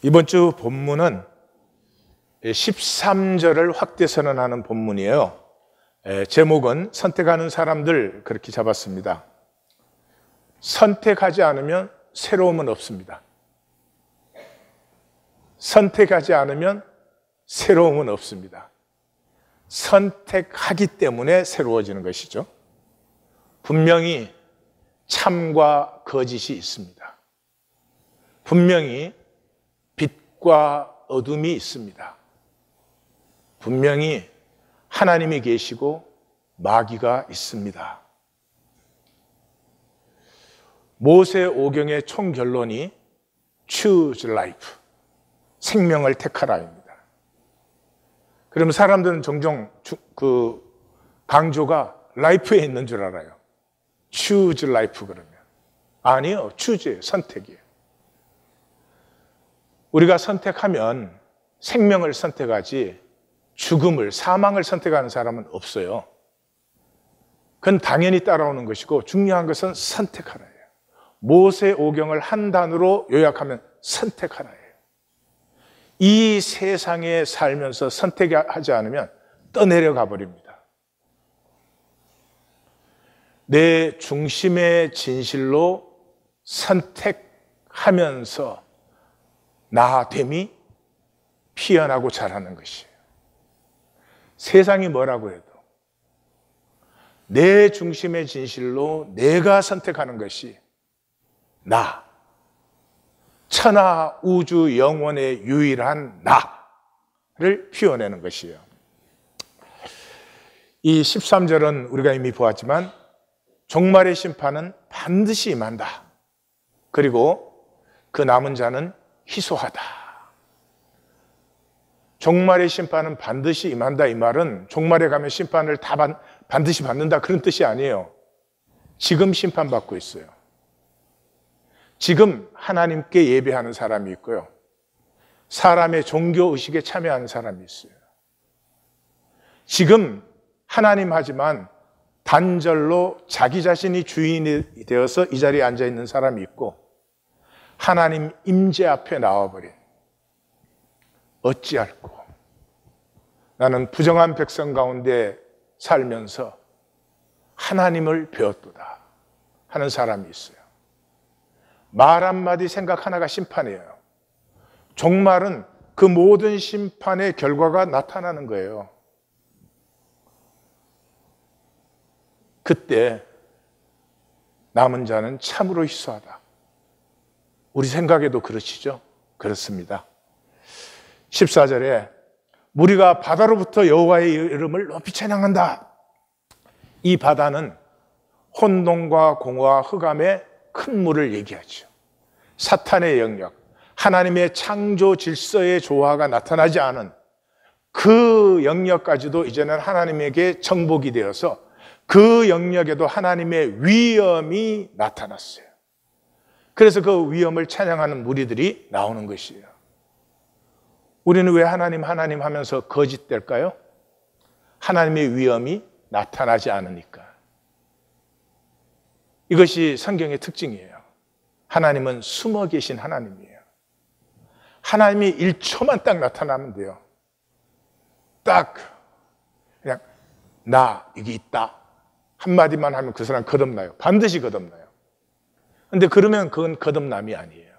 이번 주 본문은 13절을 확대 선언하는 본문이에요. 제목은 선택하는 사람들 그렇게 잡았습니다. 선택하지 않으면 새로움은 없습니다. 선택하지 않으면 새로움은 없습니다. 선택하기 때문에 새로워지는 것이죠. 분명히 참과 거짓이 있습니다. 분명히 빛과 어둠이 있습니다. 분명히 하나님이 계시고 마귀가 있습니다. 모세 오경의 총결론이 Choose life, 생명을 택하라입니다. 그러면 사람들은 종종 강조가 life에 있는 줄 알아요. Choose life 그러면. 아니요, choose예요, 선택이에요. 우리가 선택하면 생명을 선택하지 죽음을, 사망을 선택하는 사람은 없어요. 그건 당연히 따라오는 것이고 중요한 것은 선택하라예요. 모세 오경을 한 단어로 요약하면 선택하라예요. 이 세상에 살면서 선택하지 않으면 떠내려가 버립니다. 내 중심의 진실로 선택하면서 나됨이 피어나고 자라는 것이에요. 세상이 뭐라고 해도 내 중심의 진실로 내가 선택하는 것이 나, 천하 우주 영원의 유일한 나를 피워내는 것이에요. 이 13절은 우리가 이미 보았지만 종말의 심판은 반드시 임한다. 그리고 그 남은 자는 희소하다. 종말의 심판은 반드시 임한다. 이 말은 종말에 가면 심판을 다 반드시 받는다 그런 뜻이 아니에요. 지금 심판받고 있어요. 지금 하나님께 예배하는 사람이 있고요. 사람의 종교의식에 참여하는 사람이 있어요. 지금 하나님 하지만 단절로 자기 자신이 주인이 되어서 이 자리에 앉아있는 사람이 있고 하나님 임재 앞에 나와버린 어찌할꼬 나는 부정한 백성 가운데 살면서 하나님을 배웠도다 하는 사람이 있어요. 말 한마디 생각 하나가 심판이에요. 종말은 그 모든 심판의 결과가 나타나는 거예요. 그때 남은 자는 참으로 희소하다. 우리 생각에도 그러시죠? 그렇습니다. 14절에 무리가 바다로부터 여호와의 이름을 높이 찬양한다. 이 바다는 혼돈과 공허와 흑암의 큰 물을 얘기하죠. 사탄의 영역, 하나님의 창조 질서의 조화가 나타나지 않은 그 영역까지도 이제는 하나님에게 정복이 되어서 그 영역에도 하나님의 위엄이 나타났어요. 그래서 그 위엄을 찬양하는 무리들이 나오는 것이에요. 우리는 왜 하나님 하면서 거짓될까요? 하나님의 위엄이 나타나지 않으니까. 이것이 성경의 특징이에요. 하나님은 숨어 계신 하나님이에요. 하나님이 1초만 딱 나타나면 돼요. 딱 그냥 나 이게 있다 한마디만 하면 그 사람 거듭나요. 반드시 거듭나요. 그런데 그러면 그건 거듭남이 아니에요.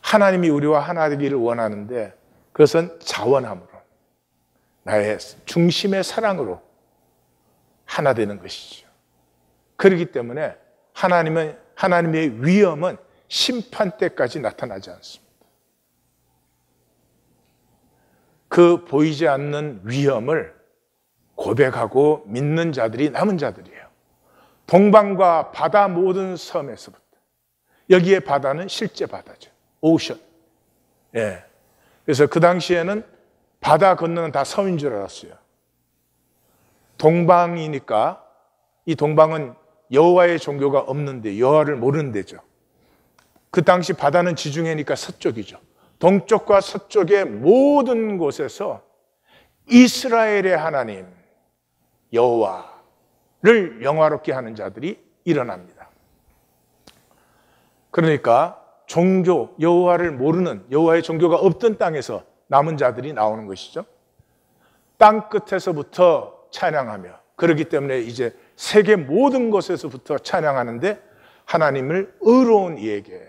하나님이 우리와 하나 되기를 원하는데 그것은 자원함으로 나의 중심의 사랑으로 하나 되는 것이죠. 그렇기 때문에 하나님의 위엄은 심판 때까지 나타나지 않습니다. 그 보이지 않는 위엄을 고백하고 믿는 자들이 남은 자들이에요. 동방과 바다 모든 섬에서부터. 여기에 바다는 실제 바다죠. 오션. 예. 그래서 그 당시에는 바다 건너는 다 섬인 줄 알았어요. 동방이니까 이 동방은 여호와의 종교가 없는데 여호와를 모르는 데죠. 그 당시 바다는 지중해니까 서쪽이죠. 동쪽과 서쪽의 모든 곳에서 이스라엘의 하나님 여호와를 영화롭게 하는 자들이 일어납니다. 그러니까 종교, 여호와를 모르는, 여호와의 종교가 없던 땅에서 남은 자들이 나오는 것이죠. 땅 끝에서부터 찬양하며, 그렇기 때문에 이제 세계 모든 곳에서부터 찬양하는데 하나님을 의로운 이에게,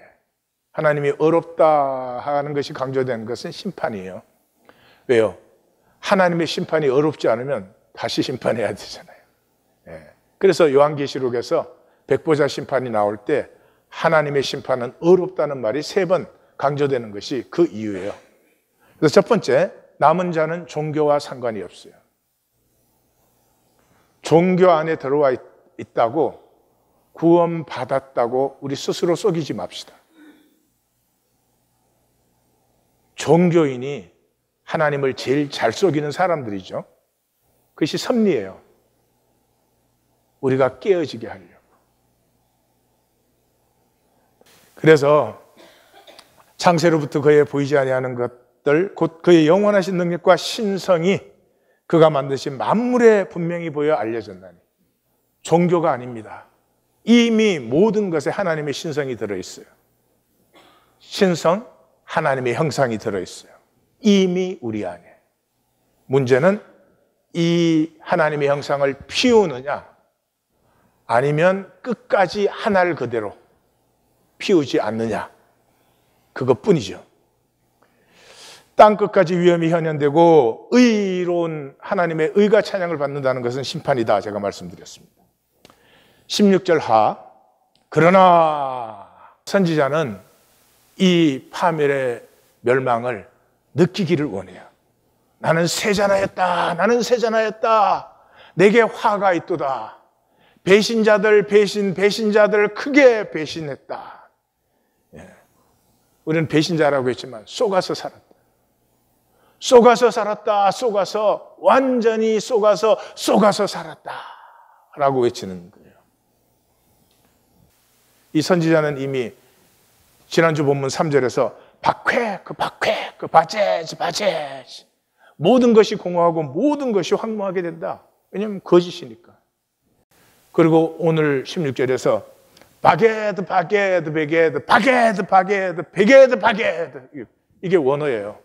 하나님이 어렵다 하는 것이 강조되는 것은 심판이에요. 왜요? 하나님의 심판이 어렵지 않으면 다시 심판해야 되잖아요. 그래서 요한계시록에서 백보자 심판이 나올 때 하나님의 심판은 어렵다는 말이 3번 강조되는 것이 그 이유예요. 그래서 첫 번째, 남은 자는 종교와 상관이 없어요. 종교 안에 들어와 있다고 구원받았다고 우리 스스로 속이지 맙시다. 종교인이 하나님을 제일 잘 속이는 사람들이죠. 그것이 섭리예요. 우리가 깨어지게 하려고. 그래서 창세로부터 그의 보이지 아니하는 것들, 곧 그의 영원하신 능력과 신성이 그가 만드신 만물에 분명히 보여 알려졌나니. 종교가 아닙니다. 이미 모든 것에 하나님의 신성이 들어있어요. 신성, 하나님의 형상이 들어있어요. 이미 우리 안에. 문제는 이 하나님의 형상을 피우느냐, 아니면 끝까지 하나를 그대로 피우지 않느냐, 그것뿐이죠. 땅끝까지 위험이 현현되고 의로운 하나님의 의가 찬양을 받는다는 것은 심판이다, 제가 말씀드렸습니다. 16절 하, 그러나 선지자는 이 파멸의 멸망을 느끼기를 원해요. 나는 세자나였다, 나는 세자나였다, 내게 화가 있도다. 배신자들 배신자들 크게 배신했다. 우리는 배신자라고 했지만 속아서 살았다. 속아서 살았다. 속아서, 완전히 속아서 살았다 라고 외치는 거예요. 이 선지자는 이미 지난주 본문 3절에서 바제지 모든 것이 공허하고 모든 것이 황무하게 된다. 왜냐하면 거짓이니까. 그리고 오늘 16절에서 바게드 이게 원어예요.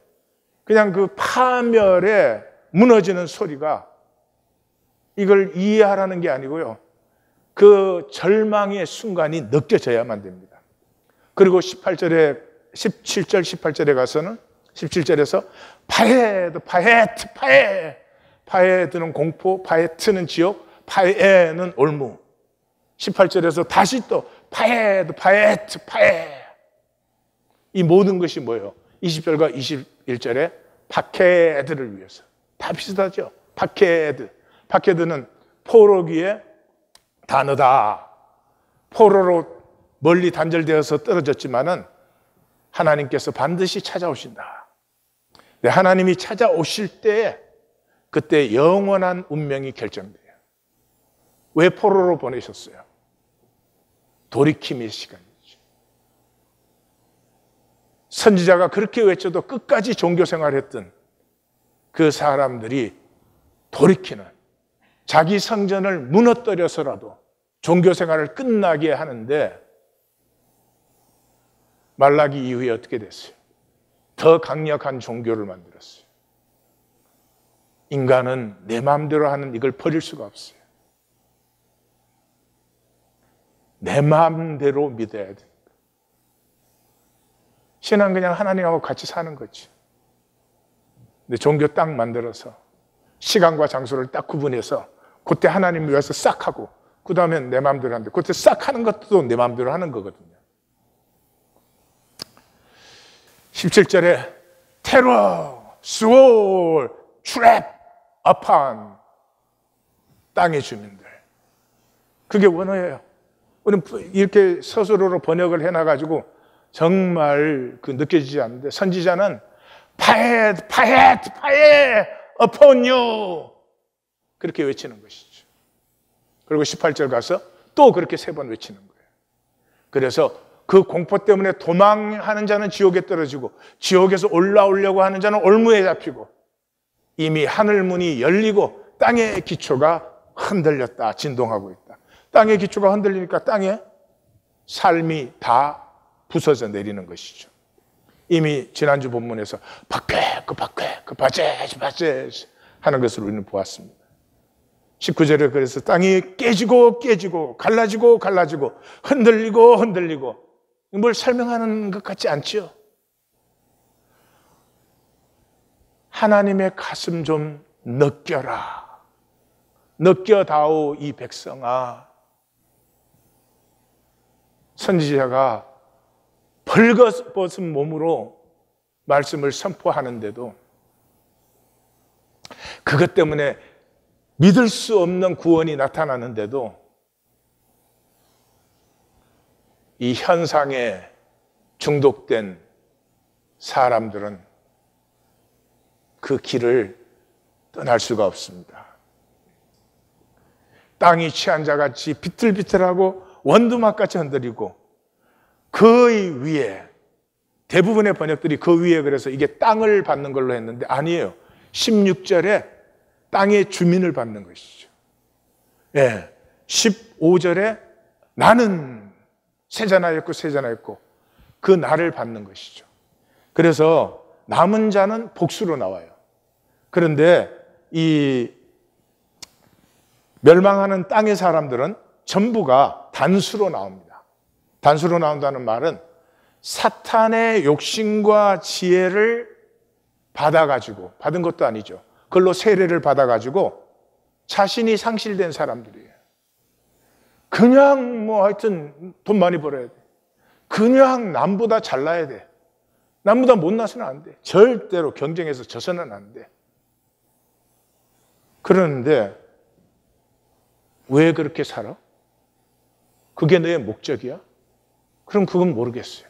그냥 그 파멸에 무너지는 소리가, 이걸 이해하라는 게 아니고요, 그 절망의 순간이 느껴져야만 됩니다. 그리고 17절 18절에 가서는 17절에서 파헤드는 공포, 파헤트는 지옥, 파헤는 올무. 18절에서 다시 또 파헤드. 이 모든 것이 뭐예요? 20절과 21절에 바케드를 위해서. 다 비슷하죠? 바케드는 포로기의 단어다. 포로로 멀리 단절되어서 떨어졌지만은 하나님께서 반드시 찾아오신다. 네, 하나님이 찾아오실 때 그때 영원한 운명이 결정돼요. 왜 포로로 보내셨어요? 돌이킴의 시간이죠. 선지자가 그렇게 외쳐도 끝까지 종교 생활했던 그 사람들이 돌이키는, 자기 성전을 무너뜨려서라도 종교 생활을 끝나게 하는데, 말라기 이후에 어떻게 됐어요? 더 강력한 종교를 만들었어요. 인간은 내 마음대로 하는 이걸 버릴 수가 없어요. 내 마음대로 믿어야 돼. 신앙 그냥 하나님하고 같이 사는 거지. 근데 종교 딱 만들어서 시간과 장소를 딱 구분해서 그때 하나님 위해서 싹 하고, 그 다음엔 내 마음대로 하는데, 그때 싹 하는 것도 내 마음대로 하는 거거든요. 17절에 테러, 스월, 트랩, upon 땅의 주민들. 그게 원어예요. 우리는 이렇게 서술어로 번역을 해놔가지고 정말 그 느껴지지 않는데, 선지자는 파헤 upon you 그렇게 외치는 것이죠. 그리고 18절 가서 또 그렇게 3번 외치는 거예요. 그래서 그 공포 때문에 도망하는 자는 지옥에 떨어지고, 지옥에서 올라오려고 하는 자는 올무에 잡히고, 이미 하늘 문이 열리고 땅의 기초가 흔들렸다, 진동하고 있다. 땅의 기초가 흔들리니까 땅에 삶이 다 부서져 내리는 것이죠. 이미 지난주 본문에서 바죄 하는 것을 우리는 보았습니다. 19절에 그래서 땅이 깨지고 갈라지고 흔들리고 뭘 설명하는 것 같지 않지요? 하나님의 가슴 좀 느껴라. 느껴다오 이 백성아. 선지자가 벌거벗은 몸으로 말씀을 선포하는데도 그것 때문에 믿을 수 없는 구원이 나타나는데도 이 현상에 중독된 사람들은 그 길을 떠날 수가 없습니다. 땅이 취한 자같이 비틀비틀하고 원두막같이 흔들리고 그 위에, 대부분의 번역들이 그 위에 그래서 이게 땅을 받는 걸로 했는데 아니에요. 16절에 땅의 주민을 받는 것이죠. 예, 15절에 나는 세자나였고 그 나를 받는 것이죠. 그래서 남은 자는 복수로 나와요. 그런데 이 멸망하는 땅의 사람들은 전부가 단수로 나옵니다. 단수로 나온다는 말은 사탄의 욕심과 지혜를 받아가지고, 받은 것도 아니죠. 그걸로 세례를 받아가지고 자신이 상실된 사람들이에요. 그냥 뭐 하여튼 돈 많이 벌어야 돼. 그냥 남보다 잘나야 돼. 남보다 못나서는 안 돼. 절대로 경쟁에서 져서는 안 돼. 그러는데 왜 그렇게 살아? 그게 너의 목적이야? 그럼 그건 모르겠어요.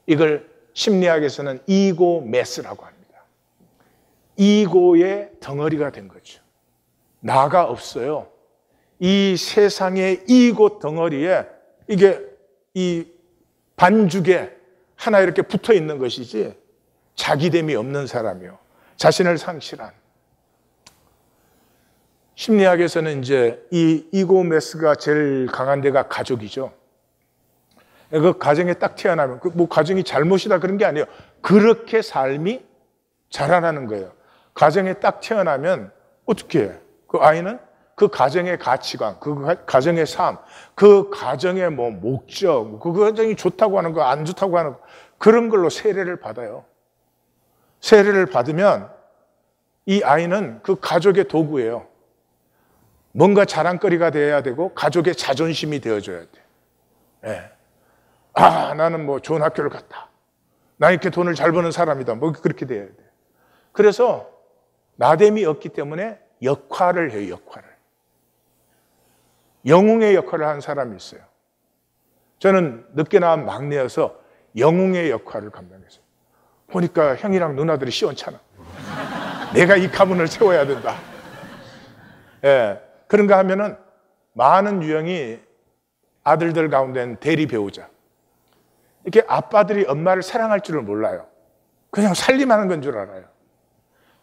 이걸 심리학에서는 이고 메스라고 합니다. 이고의 덩어리가 된 거죠. 나가 없어요. 이 세상의 이고 덩어리에 이게 이 반죽에 하나 이렇게 붙어 있는 것이지 자기됨이 없는 사람이요. 자신을 상실한. 심리학에서는 이제 이 이고 메스가 제일 강한 데가 가족이죠. 그 가정에 딱 태어나면 뭐 가정이 잘못이다 그런 게 아니에요. 그렇게 삶이 자라나는 거예요. 가정에 딱 태어나면 어떻게 해요? 그 아이는 그 가정의 가치관, 그 가정의 삶, 그 가정의 뭐 목적, 그 가정이 좋다고 하는 거, 안 좋다고 하는 거, 그런 걸로 세례를 받아요. 세례를 받으면 이 아이는 그 가족의 도구예요. 뭔가 자랑거리가 되어야 되고 가족의 자존심이 되어줘야 돼. 네. 아, 나는 뭐 좋은 학교를 갔다. 나 이렇게 돈을 잘 버는 사람이다. 뭐 그렇게 돼야 돼. 그래서 나됨이 없기 때문에 역할을 해요, 역할을. 영웅의 역할을 하는 사람이 있어요. 저는 늦게 나온 막내여서 영웅의 역할을 감당했어요. 보니까 형이랑 누나들이 시원찮아. 내가 이 가문을 세워야 된다. 예, 그런가 하면은 많은 유형이 아들들 가운데는 대리 배우자. 이렇게 아빠들이 엄마를 사랑할 줄을 몰라요. 그냥 살림하는 건 줄 알아요.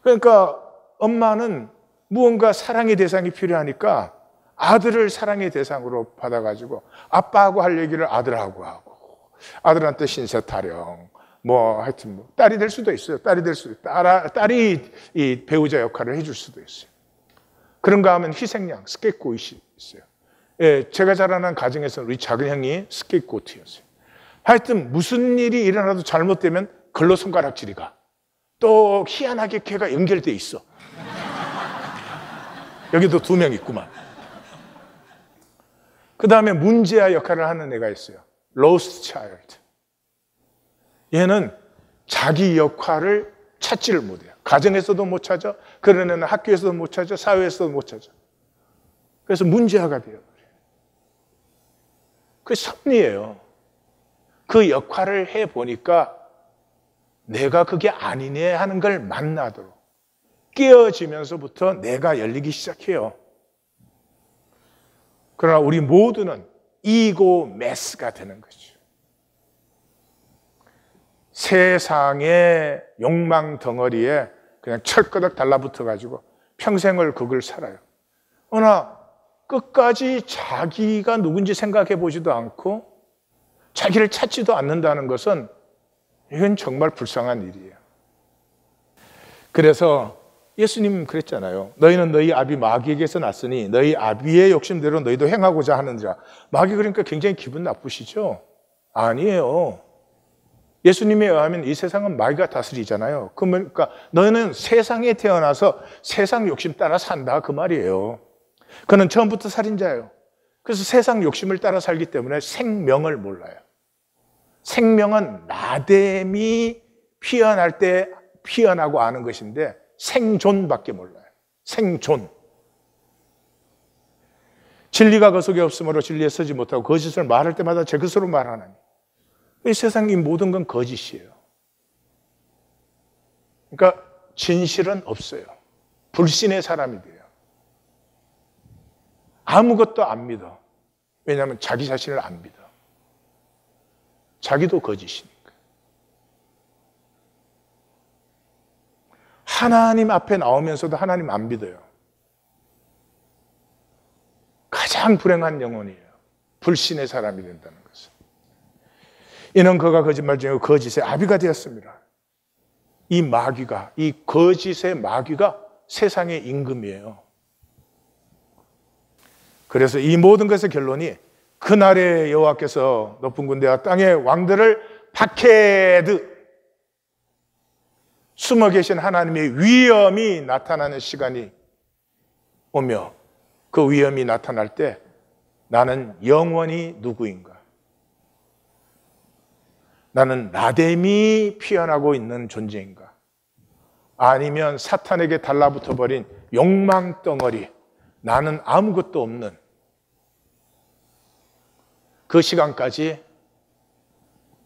그러니까 엄마는 무언가 사랑의 대상이 필요하니까 아들을 사랑의 대상으로 받아가지고 아빠하고 할 얘기를 아들하고 하고, 아들한테 신세 타령, 뭐 하여튼 뭐 딸이 될 수도 있어요. 딸이 될 수도 있어요. 딸이 이 배우자 역할을 해줄 수도 있어요. 그런가 하면 희생양, 스케이트고트이 있어요. 예, 제가 자라난 가정에서는 우리 작은 형이 스케이트고트였어요. 하여튼 무슨 일이 일어나도 잘못되면 걸로 손가락질이 가. 또 희한하게 걔가 연결돼 있어. 여기도 2명 있구만. 그 다음에 문제아 역할을 하는 애가 있어요. Lost Child. 얘는 자기 역할을 찾지를 못해요. 가정에서도 못 찾아, 그런 애는 학교에서도 못 찾아, 사회에서도 못 찾아. 그래서 문제아가 돼요. 그게 섭리예요. 그 역할을 해보니까 내가 그게 아니네 하는 걸 만나도록 깨어지면서부터 내가 열리기 시작해요. 그러나 우리 모두는 이고 메스가 되는 거죠. 세상의 욕망 덩어리에 그냥 철거덕 달라붙어가지고 평생을 그걸 살아요. 그러나 끝까지 자기가 누군지 생각해 보지도 않고 자기를 찾지도 않는다는 것은 이건 정말 불쌍한 일이에요. 그래서 예수님은 그랬잖아요. 너희는 너희 아비 마귀에게서 났으니 너희 아비의 욕심대로 너희도 행하고자 하는지라. 마귀 그러니까 굉장히 기분 나쁘시죠? 아니에요. 예수님에 의하면 이 세상은 마귀가 다스리잖아요. 그러니까 너희는 세상에 태어나서 세상 욕심 따라 산다 그 말이에요. 그는 처음부터 살인자예요. 그래서 세상 욕심을 따라 살기 때문에 생명을 몰라요. 생명은 나됨이 피어날 때 피어나고 아는 것인데 생존밖에 몰라요. 생존. 진리가 그 속에 없으므로 진리에 서지 못하고 거짓을 말할 때마다 제 것으로 말하나니. 이 세상의 모든 건 거짓이에요. 그러니까 진실은 없어요. 불신의 사람이 돼요. 아무것도 안 믿어. 왜냐하면 자기 자신을 안 믿어. 자기도 거짓이니까. 하나님 앞에 나오면서도 하나님 안 믿어요. 가장 불행한 영혼이에요. 불신의 사람이 된다는 것은. 이는 그가 거짓말 중에 거짓의 아비가 되었습니다. 이 마귀가, 이 거짓의 마귀가 세상의 임금이에요. 그래서 이 모든 것의 결론이 그날에 여호와께서 높은 군대와 땅의 왕들을 박해듯 숨어 계신 하나님의 위엄이 나타나는 시간이 오며 그 위엄이 나타날 때 나는 영원히 누구인가? 나는 나됨이 피어나고 있는 존재인가? 아니면 사탄에게 달라붙어 버린 욕망 덩어리, 나는 아무것도 없는 그 시간까지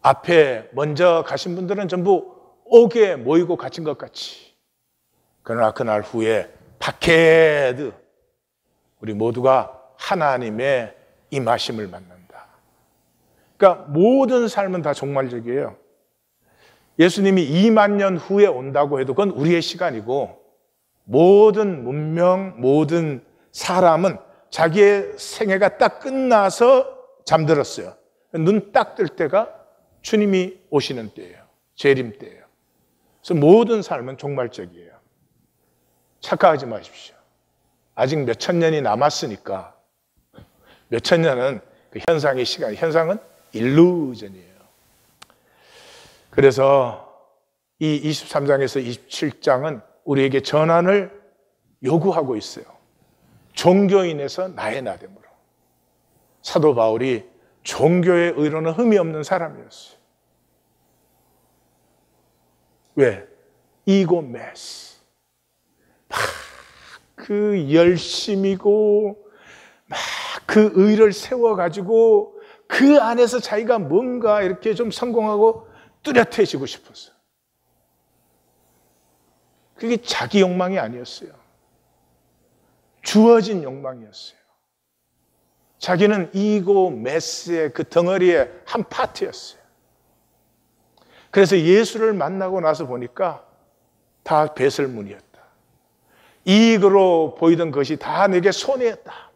앞에 먼저 가신 분들은 전부 옥에 모이고 갇힌 것 같이, 그러나 그날 후에 박해드 우리 모두가 하나님의 임하심을 만난다. 그러니까 모든 삶은 다 종말적이에요. 예수님이 2만 년 후에 온다고 해도 그건 우리의 시간이고, 모든 문명, 모든 사람은 자기의 생애가 딱 끝나서 잠들었어요. 눈 딱 뜰 때가 주님이 오시는 때예요. 재림 때예요. 그래서 모든 삶은 종말적이에요. 착각하지 마십시오. 아직 몇천 년이 남았으니까. 몇천 년은 그 현상의 시간, 현상은 일루전이에요. 그래서 이 23장에서 27장은 우리에게 전환을 요구하고 있어요. 종교인에서 나의 나됨으로. 사도 바울이 종교의 의로는 흠이 없는 사람이었어요. 왜? 이고메스. 막 그 열심이고 막 그 의를 세워가지고 그 안에서 자기가 뭔가 이렇게 좀 성공하고 뚜렷해지고 싶었어요. 그게 자기 욕망이 아니었어요. 주어진 욕망이었어요. 자기는 이고메스의 그 덩어리의 한 파트였어요. 그래서 예수를 만나고 나서 보니까 다 배설물이었다. 이익으로 보이던 것이 다 내게 손해였다.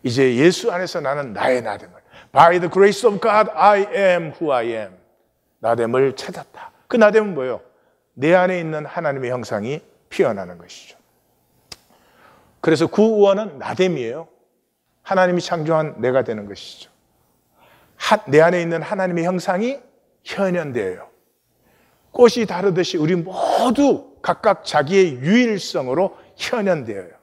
이제 예수 안에서 나는 나의 나됨을, By the grace of God, I am who I am. 나됨을 찾았다. 그 나됨은 뭐예요? 내 안에 있는 하나님의 형상이 피어나는 것이죠. 그래서 구원은 나됨이에요. 하나님이 창조한 내가 되는 것이죠. 내 안에 있는 하나님의 형상이 현현되어요. 꽃이 다르듯이 우리 모두 각각 자기의 유일성으로 현현되어요.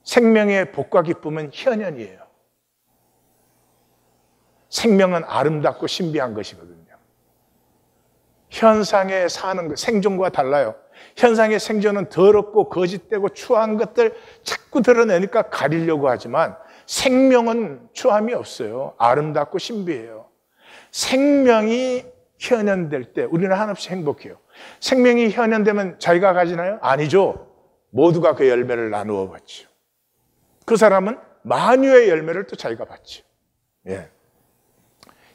생명의 복과 기쁨은 현현이에요. 생명은 아름답고 신비한 것이거든요. 현상에 사는 것, 생존과 달라요. 현상의 생존은 더럽고 거짓되고 추한 것들 자꾸 드러내니까 가리려고 하지만 생명은 추함이 없어요. 아름답고 신비해요. 생명이 현현될 때 우리는 한없이 행복해요. 생명이 현현되면 자기가 가지나요? 아니죠. 모두가 그 열매를 나누어 받죠. 그 사람은 만유의 열매를 또 자기가 받죠. 예.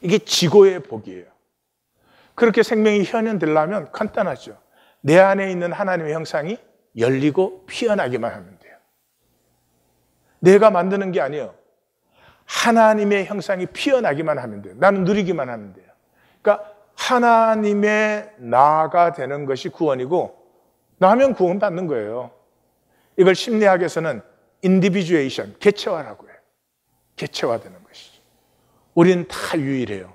이게 지고의 복이에요. 그렇게 생명이 현현되려면 간단하죠. 내 안에 있는 하나님의 형상이 열리고 피어나기만 하면 돼요. 내가 만드는 게 아니에요. 하나님의 형상이 피어나기만 하면 돼요. 나는 누리기만 하면 돼요. 그러니까 하나님의 나가 되는 것이 구원이고, 나면 구원받는 거예요. 이걸 심리학에서는 인디비주에이션, 개체화라고 해요. 개체화되는 것이죠. 우리는 다 유일해요.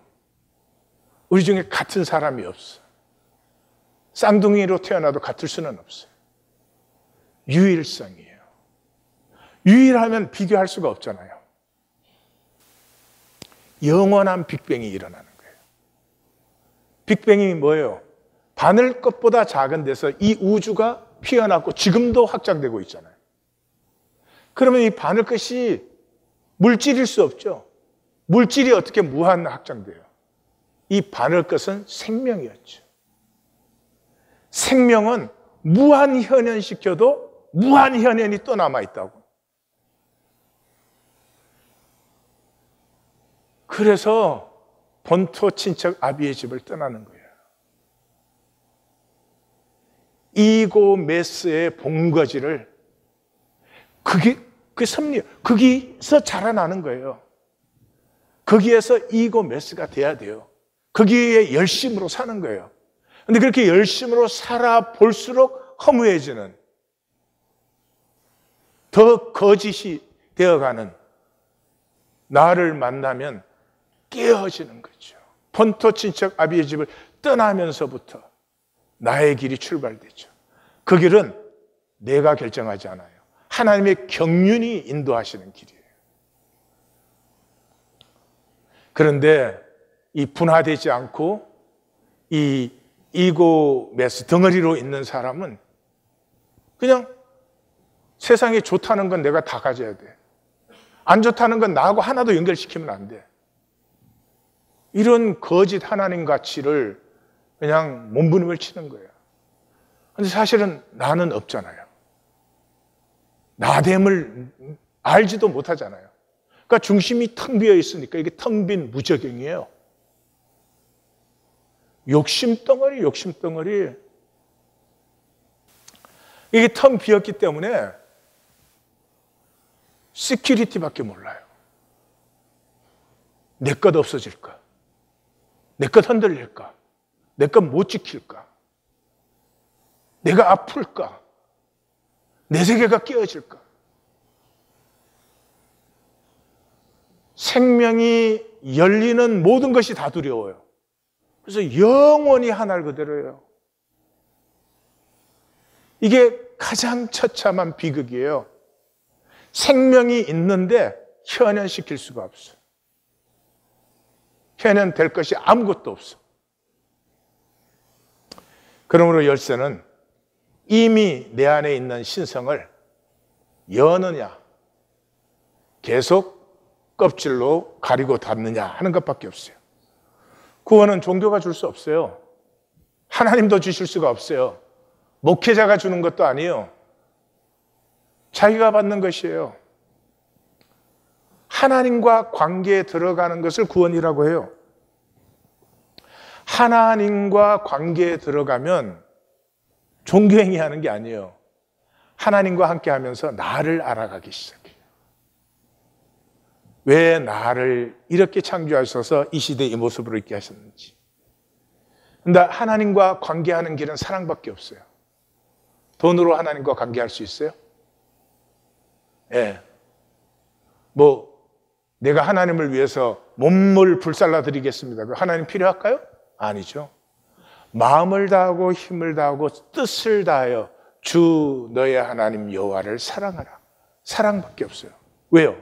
우리 중에 같은 사람이 없어. 쌍둥이로 태어나도 같을 수는 없어요. 유일성이에요. 유일하면 비교할 수가 없잖아요. 영원한 빅뱅이 일어나는 거예요. 빅뱅이 뭐예요? 바늘것보다 작은 데서 이 우주가 피어났고 지금도 확장되고 있잖아요. 그러면 이 바늘것이 물질일 수 없죠. 물질이 어떻게 무한 확장돼요? 이 바늘것은 생명이었죠. 생명은 무한현현시켜도 무한현현이 또 남아있다고. 그래서 본토 친척 아비의 집을 떠나는 거예요. 이고 메스의 본거지를 그 섭리, 거기서 자라나는 거예요. 거기에서 이고 메스가 돼야 돼요. 거기에 열심으로 사는 거예요. 근데 그렇게 열심으로 살아볼수록 허무해지는, 더 거짓이 되어가는 나를 만나면 깨어지는 거죠. 본토 친척 아비의 집을 떠나면서부터 나의 길이 출발되죠. 그 길은 내가 결정하지 않아요. 하나님의 경륜이 인도하시는 길이에요. 그런데 이 분화되지 않고 이 이고 메스 덩어리로 있는 사람은 그냥 세상에 좋다는 건 내가 다 가져야 돼. 안 좋다는 건 나하고 하나도 연결시키면 안 돼. 이런 거짓 하나님 가치를 그냥 몸부림을 치는 거예요. 근데 사실은 나는 없잖아요. 나됨을 알지도 못하잖아요. 그러니까 중심이 텅 비어 있으니까 이게 텅 빈 무저경이에요. 욕심덩어리, 욕심덩어리. 이게 텅 비었기 때문에 시큐리티밖에 몰라요. 내 것 없어질까? 내 것 흔들릴까? 내 것 못 지킬까? 내가 아플까? 내 세계가 깨어질까? 생명이 열리는 모든 것이 다 두려워요. 그래서 영원히 하늘 그대로예요. 이게 가장 처참한 비극이에요. 생명이 있는데 현현시킬 수가 없어. 현현될 것이 아무것도 없어. 그러므로 열쇠는 이미 내 안에 있는 신성을 여느냐, 계속 껍질로 가리고 닫느냐 하는 것밖에 없어요. 구원은 종교가 줄 수 없어요. 하나님도 주실 수가 없어요. 목회자가 주는 것도 아니에요. 자기가 받는 것이에요. 하나님과 관계에 들어가는 것을 구원이라고 해요. 하나님과 관계에 들어가면 종교행위 하는 게 아니에요. 하나님과 함께 하면서 나를 알아가기 시작해요. 왜 나를 이렇게 창조하셔서 이 시대에 이 모습으로 있게 하셨는지. 근데 하나님과 관계하는 길은 사랑밖에 없어요. 돈으로 하나님과 관계할 수 있어요? 예. 내가 하나님을 위해서 몸을 불살라 드리겠습니다. 하나님 필요할까요? 아니죠. 마음을 다하고 힘을 다하고 뜻을 다하여 주 너의 하나님 여호와를 사랑하라. 사랑밖에 없어요. 왜요?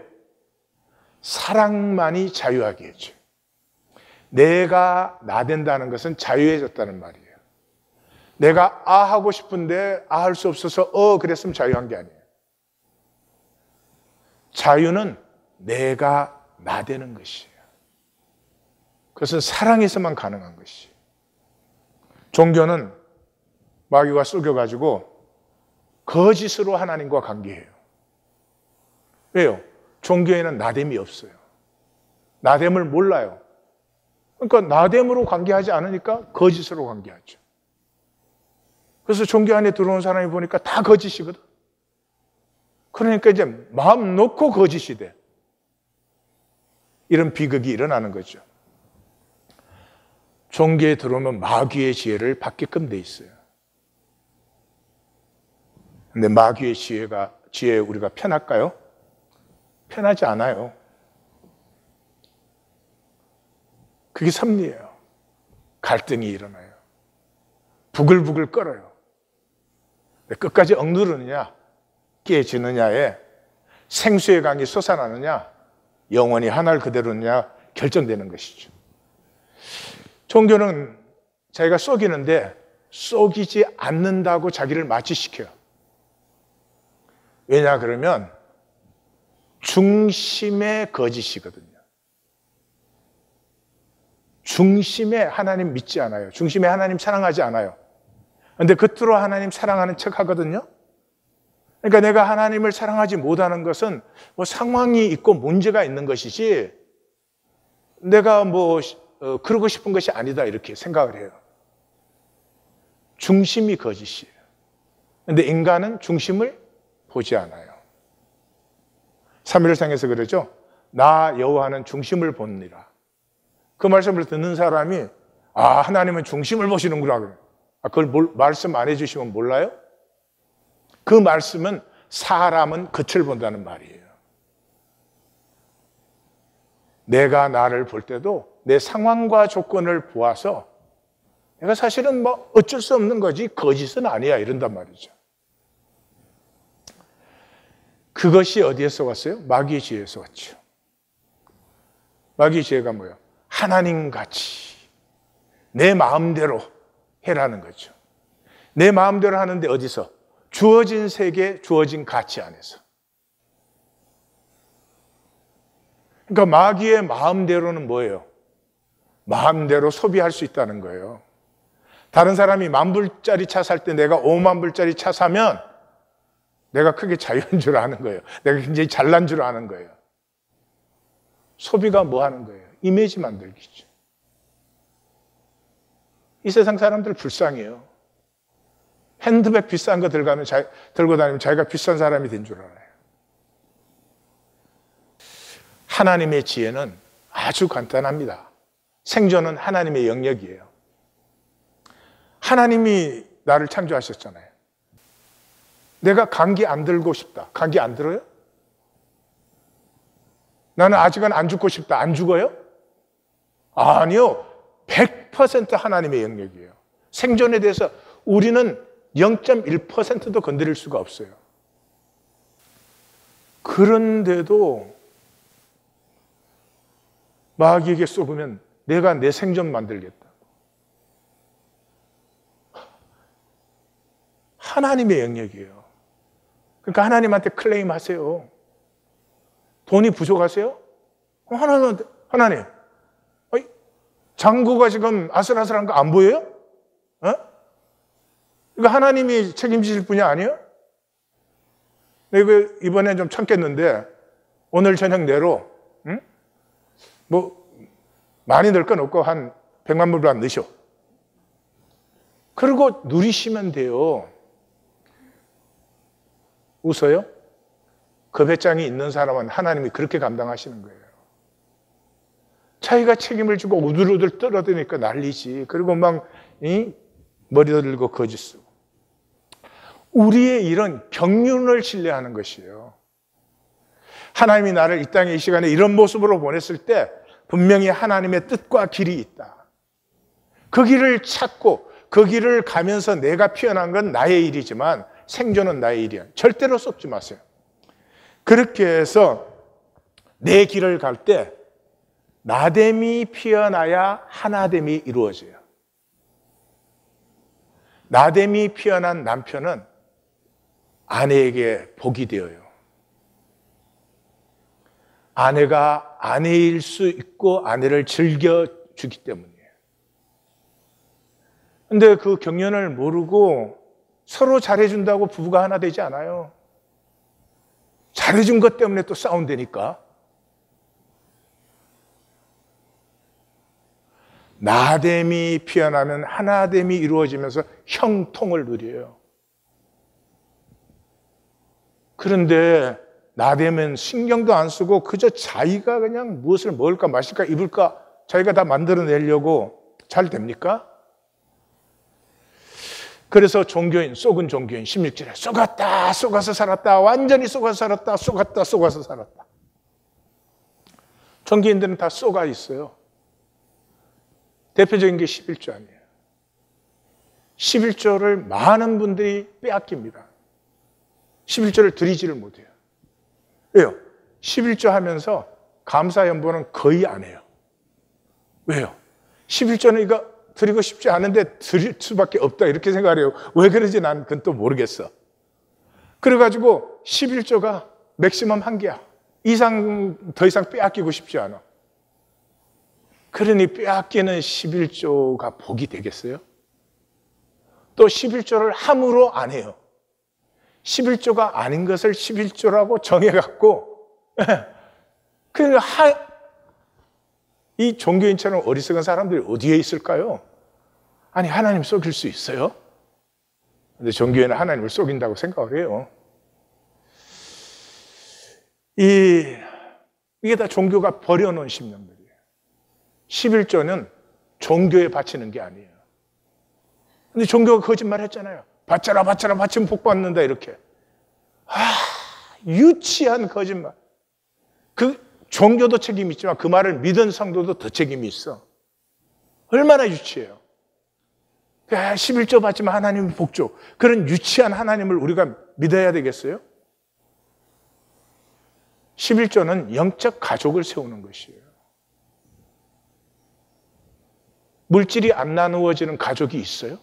사랑만이 자유하게 해줘요. 내가 나된다는 것은 자유해졌다는 말이에요. 내가 하고 싶은데 할 수 없어서 그랬으면 자유한 게 아니에요. 자유는 내가 나되는 것이에요. 그것은 사랑에서만 가능한 것이에요. 종교는 마귀가 속여가지고 거짓으로 하나님과 관계해요. 왜요? 종교에는 나됨이 없어요. 나됨을 몰라요. 그러니까 나됨으로 관계하지 않으니까 거짓으로 관계하죠. 그래서 종교 안에 들어온 사람이 보니까 다 거짓이거든. 그러니까 이제 마음 놓고 거짓이 돼. 이런 비극이 일어나는 거죠. 종교에 들어오면 마귀의 지혜를 받게끔 돼 있어요. 근데 마귀의 지혜에 우리가 편할까요? 편하지 않아요. 그게 섭리예요. 갈등이 일어나요. 부글부글 끓어요. 끝까지 억누르느냐, 깨지느냐에 생수의 강이 솟아나느냐, 영원히 하늘 그대로느냐 결정되는 것이죠. 종교는 자기가 속이는데 속이지 않는다고 자기를 마취시켜요. 왜냐 그러면 중심의 거짓이거든요. 중심에 하나님 믿지 않아요. 중심에 하나님 사랑하지 않아요. 그런데 겉으로 하나님 사랑하는 척 하거든요. 그러니까 내가 하나님을 사랑하지 못하는 것은 뭐 상황이 있고 문제가 있는 것이지 내가 뭐 그러고 싶은 것이 아니다 이렇게 생각을 해요. 중심이 거짓이에요. 그런데 인간은 중심을 보지 않아요. 사무엘상에서 그러죠. 나 여호와는 중심을 보느니라. 그 말씀을 듣는 사람이 하나님은 중심을 보시는구나. 그걸 말씀 안 해주시면 몰라요? 그 말씀은 사람은 겉을 본다는 말이에요. 내가 나를 볼 때도 내 상황과 조건을 보아서 내가 사실은 뭐 어쩔 수 없는 거지 거짓은 아니야 이런단 말이죠. 그것이 어디에서 왔어요? 마귀의 지혜에서 왔죠. 마귀의 지혜가 뭐예요? 하나님같이 내 마음대로 해라는 거죠. 내 마음대로 하는데 어디서? 주어진 세계, 주어진 가치 안에서. 그러니까 마귀의 마음대로는 뭐예요? 마음대로 소비할 수 있다는 거예요. 다른 사람이 10,000불짜리 차 살 때 내가 50,000불짜리 차 사면 내가 크게 자유인 줄 아는 거예요. 내가 굉장히 잘난 줄 아는 거예요. 소비가 뭐 하는 거예요? 이미지 만들기죠. 이 세상 사람들 불쌍해요. 핸드백 비싼 거 들고 다니면 자기가 비싼 사람이 된 줄 알아요. 하나님의 지혜는 아주 간단합니다. 생존은 하나님의 영역이에요. 하나님이 나를 창조하셨잖아요. 내가 감기 안 들고 싶다. 감기 안 들어요? 나는 아직은 안 죽고 싶다. 안 죽어요? 아니요. 100% 하나님의 영역이에요. 생존에 대해서 우리는 0.1%도 건드릴 수가 없어요. 그런데도 마귀에게 속으면 내가 내 생존 만들겠다. 하나님의 영역이에요. 그러니까 하나님한테 클레임 하세요. 돈이 부족하세요? 하나님, 장구가 지금 아슬아슬한 거 안 보여요? 이거 하나님이 책임지실 분이 아니에요? 이거 이번에 좀 참겠는데 오늘 저녁 내로 뭐 많이 넣을 건 없고 한 100만 불만 넣으셔. 그리고 누리시면 돼요. 웃어요? 그 배짱이 있는 사람은 하나님이 그렇게 감당하시는 거예요. 자기가 책임을 지고 우들우들 떨어대니까 난리지. 그리고 막 머리 들고 거짓 쓰고. 우리의 일은 경륜을 신뢰하는 것이에요. 하나님이 나를 이 땅에 이 시간에 이런 모습으로 보냈을 때 분명히 하나님의 뜻과 길이 있다. 그 길을 찾고 그 길을 가면서 내가 피어난 건 나의 일이지만 생존은 나의 일이야. 절대로 속지 마세요. 그렇게 해서 내 길을 갈 때 나됨이 피어나야 하나됨이 이루어져요. 나됨이 피어난 남편은 아내에게 복이 되어요. 아내가 아내일 수 있고 아내를 즐겨주기 때문이에요. 근데 그 경륜을 모르고 서로 잘해준다고 부부가 하나 되지 않아요. 잘해준 것 때문에 또 싸운다니까. 나됨이 피어나면 하나됨이 이루어지면서 형통을 누려요. 그런데 나대면 신경도 안 쓰고 그저 자기가 그냥 무엇을 먹을까 마실까 입을까 자기가 다 만들어내려고 잘 됩니까? 그래서 종교인, 속은 종교인 16절에 속았다, 속아서 살았다, 완전히 속아서 살았다, 속았다, 속아서 살았다. 종교인들은 다 속아 있어요. 대표적인 게 11조 아니에요. 11조를 많은 분들이 빼앗깁니다. 11조를 드리지를 못해요. 왜요? 11조 하면서 감사연보는 거의 안 해요. 왜요? 11조는 이거 드리고 싶지 않은데 드릴 수밖에 없다 이렇게 생각해요. 왜 그런지 난 그건 또 모르겠어. 그래가지고 11조가 맥시멈 한 개야. 더 이상 빼앗기고 싶지 않아. 그러니 빼앗기는 11조가 복이 되겠어요? 또 11조를 함으로 안 해요. 11조가 아닌 것을 11조라고 정해갖고 그러니까 이 종교인처럼 어리석은 사람들이 어디에 있을까요? 아니 하나님 속일 수 있어요? 근데 종교인은 하나님을 속인다고 생각을 해요. 이게 다 종교가 버려놓은 신념들이에요. 11조는 종교에 바치는 게 아니에요. 근데 종교가 거짓말 했잖아요. 바쳐라 바쳐라 바치면 복 받는다 이렇게. 유치한 거짓말. 그 종교도 책임이 있지만 그 말을 믿은 성도도 더 책임이 있어. 얼마나 유치해요. 11조 받지만 하나님은 복 줘. 그런 유치한 하나님을 우리가 믿어야 되겠어요? 11조는 영적 가족을 세우는 것이에요. 물질이 안 나누어지는 가족이 있어요?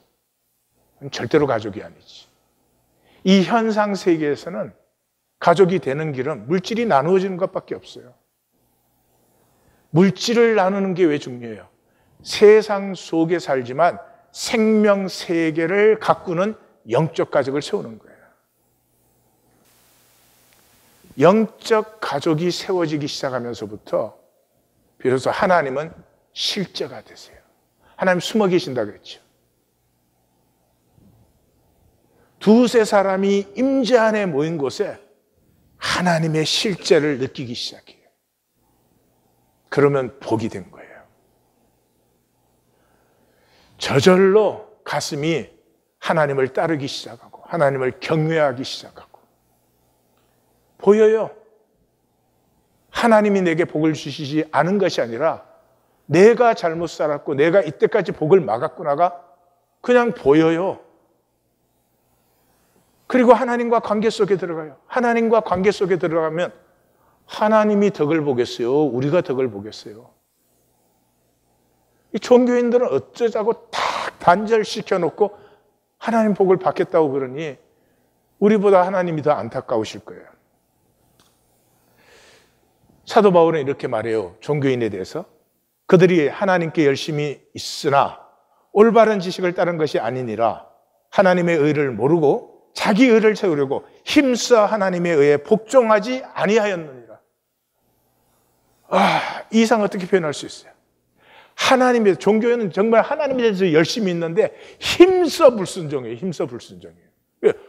절대로 가족이 아니지. 이 현상 세계에서는 가족이 되는 길은 물질이 나누어지는 것밖에 없어요. 물질을 나누는 게 왜 중요해요? 세상 속에 살지만 생명 세계를 가꾸는 영적 가족을 세우는 거예요. 영적 가족이 세워지기 시작하면서부터 비로소 하나님은 실제가 되세요. 하나님 숨어 계신다 그랬죠. 두세 사람이 임재 안에 모인 곳에 하나님의 실제를 느끼기 시작해요. 그러면 복이 된 거예요. 저절로 가슴이 하나님을 따르기 시작하고 하나님을 경외하기 시작하고 보여요. 하나님이 내게 복을 주시지 않은 것이 아니라 내가 잘못 살았고 내가 이때까지 복을 막았구나가 그냥 보여요. 그리고 하나님과 관계 속에 들어가요. 하나님과 관계 속에 들어가면 하나님이 덕을 보겠어요? 우리가 덕을 보겠어요? 이 종교인들은 어쩌자고 딱 단절시켜 놓고 하나님 복을 받겠다고 그러니 우리보다 하나님이 더 안타까우실 거예요. 사도 바울은 이렇게 말해요. 종교인에 대해서. 그들이 하나님께 열심히 있으나 올바른 지식을 따른 것이 아니니라. 하나님의 의를 모르고 자기 의를 세우려고 힘써 하나님의 의에 복종하지 아니하였느니라. 이 이상 어떻게 표현할 수 있어요? 하나님의 종교에는 정말 하나님에 대해서 열심히 있는데 힘써 불순종이에요. 힘써 불순종이에요.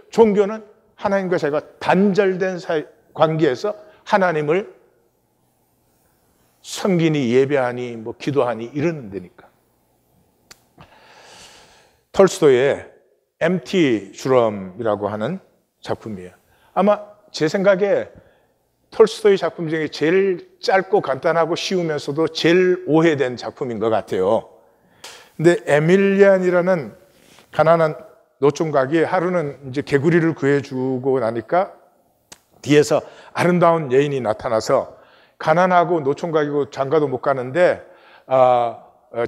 종교는 하나님과 자기가 단절된 관계에서 하나님을 섬기니 예배하니 뭐 기도하니 이러는 데니까. 톨스토이의 MT 주럼이라고 하는 작품이에요. 아마 제 생각에 톨스토이 작품 중에 제일 짧고 간단하고 쉬우면서도 제일 오해된 작품인 것 같아요. 근데 에밀리안이라는 가난한 노총각이 하루는 이제 개구리를 구해주고 나니까 뒤에서 아름다운 여인이 나타나서 가난하고 노총각이고 장가도 못 가는데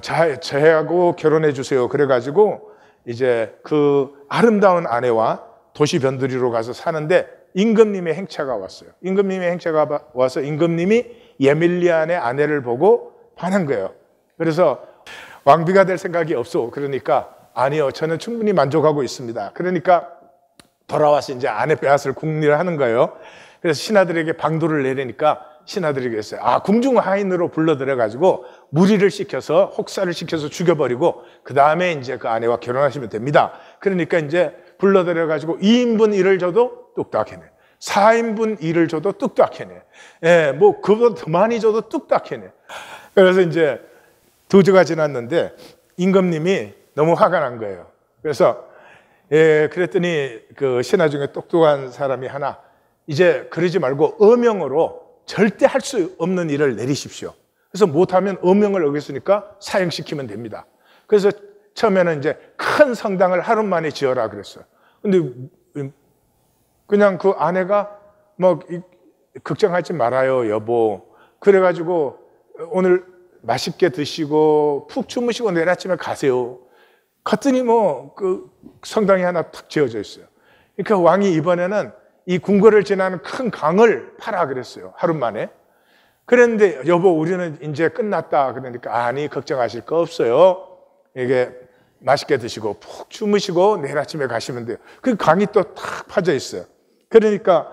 저하고 결혼해 주세요. 그래가지고 이제 그 아름다운 아내와 도시 변두리로 가서 사는데 임금님의 행차가 왔어요. 임금님의 행차가 와서 임금님이 에밀리안의 아내를 보고 반한 거예요. 그래서 왕비가 될 생각이 없어. 그러니까 아니요, 저는 충분히 만족하고 있습니다. 그러니까 돌아와서 이제 아내 빼앗을 궁리를 하는 거예요. 그래서 신하들에게 방도를 내리니까 신하들이 그랬어요. 궁중하인으로 불러들여가지고 무리를 시켜서 혹사를 시켜서 죽여버리고 그 다음에 이제 그 아내와 결혼하시면 됩니다. 그러니까 이제 불러들여가지고 2인분 일을 줘도 뚝딱 해내. 4인분 일을 줘도 뚝딱 해내. 예, 뭐 그보다 더 많이 줘도 뚝딱 해내. 그래서 이제 2주가 지났는데 임금님이 너무 화가 난 거예요. 그래서 그랬더니 그 신하 중에 똑똑한 사람이 하나, 이제 그러지 말고 어명으로 절대 할 수 없는 일을 내리십시오. 그래서 못하면 어명을 어겼으니까 사형시키면 됩니다. 그래서 처음에는 이제 큰 성당을 하루 만에 지어라 그랬어요. 근데 그냥 그 아내가 뭐 걱정하지 말아요 여보, 그래가지고 오늘 맛있게 드시고 푹 주무시고 내일 아침에 가세요. 갔더니 뭐 그 성당이 하나 탁 지어져 있어요. 그러니까 왕이 이번에는 이 궁궐을 지나는 큰 강을 파라 그랬어요, 하루 만에. 그랬는데 여보 우리는 이제 끝났다 그러니까, 아니 걱정하실 거 없어요. 이게 맛있게 드시고 푹 주무시고 내일 아침에 가시면 돼요. 그 강이 또 탁 파져 있어요. 그러니까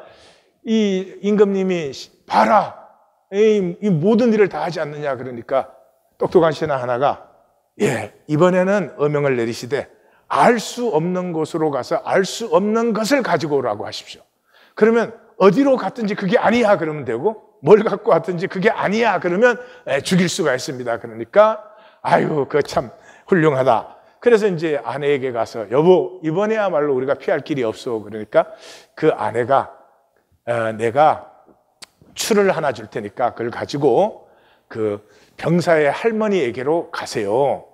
이 임금님이 봐라, 이 모든 일을 다 하지 않느냐 그러니까 똑똑한 신하 하나가 이번에는 어명을 내리시되 알 수 없는 곳으로 가서 알 수 없는 것을 가지고 오라고 하십시오. 그러면 어디로 갔든지 그게 아니야 그러면 되고, 뭘 갖고 왔든지 그게 아니야 그러면 죽일 수가 있습니다. 그러니까 아유 그거 참 훌륭하다. 그래서 이제 아내에게 가서 여보 이번에야말로 우리가 피할 길이 없어. 그러니까 그 아내가 내가 추를 하나 줄 테니까 그걸 가지고 그 병사의 할머니에게로 가세요.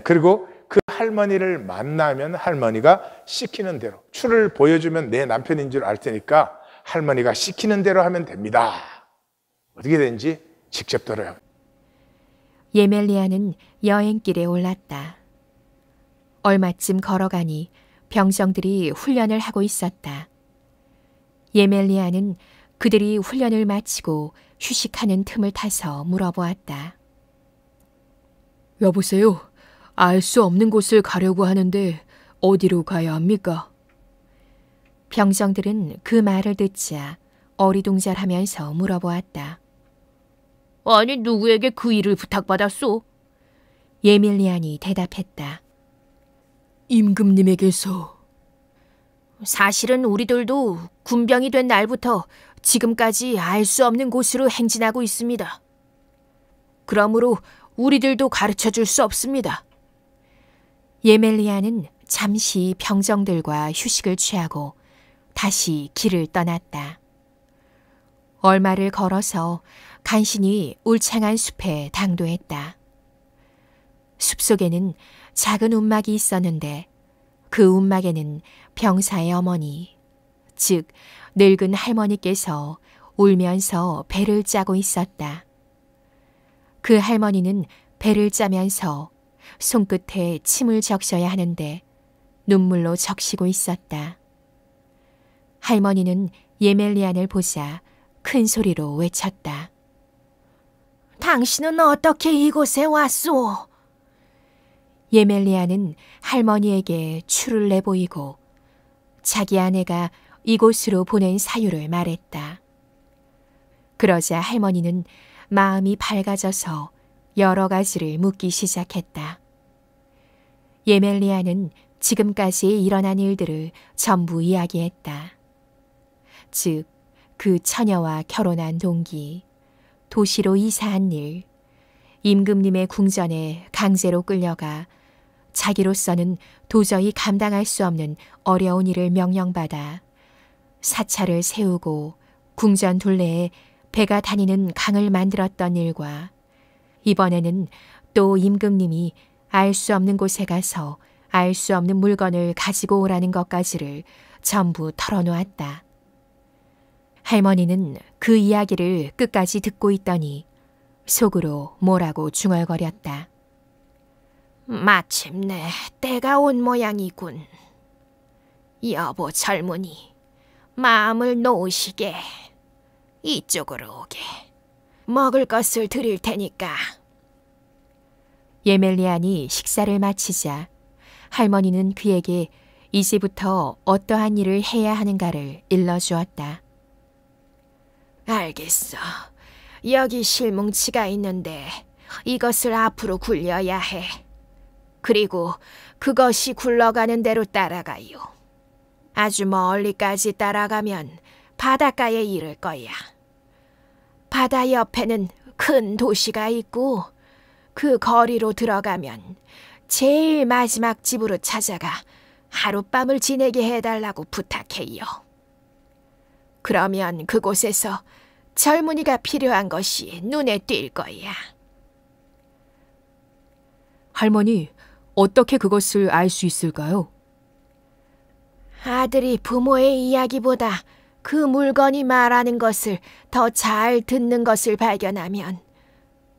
그리고 그 할머니를 만나면 할머니가 시키는 대로, 추를 보여주면 내 남편인 줄 알 테니까 할머니가 시키는 대로 하면 됩니다. 어떻게 되는지 직접 들어요. 예멜리야는 여행길에 올랐다. 얼마쯤 걸어가니 병정들이 훈련을 하고 있었다. 예멜리야는 그들이 훈련을 마치고 휴식하는 틈을 타서 물어보았다. 여보세요? 알 수 없는 곳을 가려고 하는데 어디로 가야 합니까? 병정들은 그 말을 듣자 어리둥절하면서 물어보았다. 아니 누구에게 그 일을 부탁받았소? 예밀리안이 대답했다. 임금님에게서. 사실은 우리들도 군병이 된 날부터 지금까지 알 수 없는 곳으로 행진하고 있습니다. 그러므로 우리들도 가르쳐줄 수 없습니다. 예멜리야는 잠시 병정들과 휴식을 취하고 다시 길을 떠났다. 얼마를 걸어서 간신히 울창한 숲에 당도했다. 숲속에는 작은 움막이 있었는데 그 움막에는 병사의 어머니, 즉 늙은 할머니께서 울면서 배를 짜고 있었다. 그 할머니는 배를 짜면서 손끝에 침을 적셔야 하는데 눈물로 적시고 있었다. 할머니는 예멜리안을 보자 큰 소리로 외쳤다. 당신은 어떻게 이곳에 왔소? 예멜리안은 할머니에게 추를 내보이고 자기 아내가 이곳으로 보낸 사유를 말했다. 그러자 할머니는 마음이 밝아져서 여러 가지를 묻기 시작했다. 예멜리안은 지금까지 일어난 일들을 전부 이야기했다. 즉, 그 처녀와 결혼한 동기, 도시로 이사한 일, 임금님의 궁전에 강제로 끌려가 자기로서는 도저히 감당할 수 없는 어려운 일을 명령받아 사찰을 세우고 궁전 둘레에 배가 다니는 강을 만들었던 일과 이번에는 또 임금님이 알 수 없는 곳에 가서 알 수 없는 물건을 가지고 오라는 것까지를 전부 털어놓았다. 할머니는 그 이야기를 끝까지 듣고 있더니 속으로 뭐라고 중얼거렸다. 마침내 때가 온 모양이군. 여보 젊은이, 마음을 놓으시게. 이쪽으로 오게. 먹을 것을 드릴 테니까. 예멜리안이 식사를 마치자 할머니는 그에게 이제부터 어떠한 일을 해야 하는가를 일러주었다. 알겠어. 여기 실뭉치가 있는데 이것을 앞으로 굴려야 해. 그리고 그것이 굴러가는 대로 따라가요. 아주 멀리까지 따라가면 바닷가에 이를 거야. 바다 옆에는 큰 도시가 있고 그 거리로 들어가면 제일 마지막 집으로 찾아가 하룻밤을 지내게 해달라고 부탁해요. 그러면 그곳에서 젊은이가 필요한 것이 눈에 띌 거야. 할머니, 어떻게 그것을 알 수 있을까요? 아들이 부모의 이야기보다 그 물건이 말하는 것을 더 잘 듣는 것을 발견하면